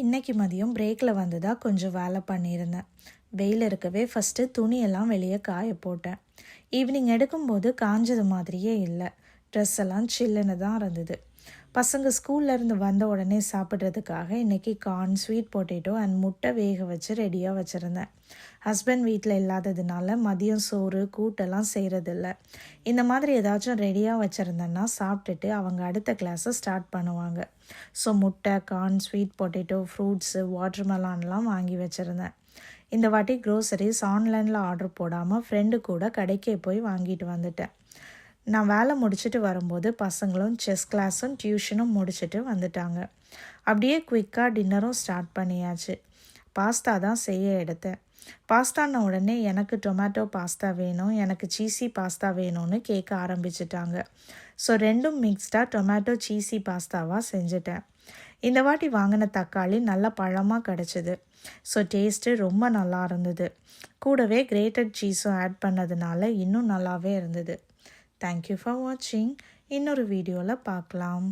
இன்னைக்கு மதியம் பிரேக்கில் வந்து தான் கொஞ்சம் வேலை பண்ணியிருந்தேன். வெயில் இருக்கவே ஃபஸ்ட்டு துணியெல்லாம் வெளியே காய போட்டேன். ஈவினிங் எடுக்கும்போது காஞ்சது மாதிரியே இல்லை. ட்ரெஸ் எல்லாம் சில்லுன்னு தான் இருந்தது. பசங்க ஸ்கூல்லேருந்து வந்த உடனே சாப்பிட்றதுக்காக இன்றைக்கி கார்ன், ஸ்வீட் பொட்டேட்டோ அண்ட் முட்டை வேக வச்சு ரெடியாக வச்சுருந்தேன். ஹஸ்பண்ட் வீட்டில் இல்லாததுனால மதியம் சோறு கூட்டெல்லாம் செய்கிறதில்ல. இந்த மாதிரி ஏதாச்சும் ரெடியாக வச்சுருந்தேன்னா சாப்பிட்டுட்டு அவங்க அடுத்த கிளாஸை ஸ்டார்ட் பண்ணுவாங்க. ஸோ முட்டை, கார்ன், ஸ்வீட் பொட்டேட்டோ, ஃப்ரூட்ஸு, வாட்டர்மெலான்லாம் வாங்கி வச்சுருந்தேன். இந்த வாட்டி க்ரோசரிஸ் ஆன்லைனில் ஆர்டர் போடாமல் ஃப்ரெண்டு கூட கடைக்கே போய் வாங்கிட்டு வந்துட்டேன். நான் வேலை முடிச்சுட்டு வரும்போது பசங்களும் செஸ் கிளாஸும் டியூஷனும் முடிச்சுட்டு வந்துட்டாங்க. அப்படியே குயிக்காக டின்னரும் ஸ்டார்ட் பண்ணியாச்சு. பாஸ்தா தான் செய்ய எடுத்தேன். பாஸ்தான உடனே எனக்கு டொமேட்டோ பாஸ்தா வேணும், எனக்கு சீஸி பாஸ்தா வேணும்னு கேட்க ஆரம்பிச்சிட்டாங்க. ஸோ ரெண்டும் மிக்ஸ்டாக டொமேட்டோ சீஸி பாஸ்தாவாக செஞ்சுட்டேன். இந்த வாட்டி வாங்கின தக்காளி நல்ல பழமாக கிடச்சிது. ஸோ டேஸ்ட்டு ரொம்ப நல்லா இருந்தது. கூடவே கிரேட்டட் சீஸும் ஆட் பண்ணதுனால இன்னும் நல்லாவே இருந்தது. தேங்க்யூ ஃபார் வாட்சிங். இன்னொரு வீடியோவில் பார்க்கலாம்.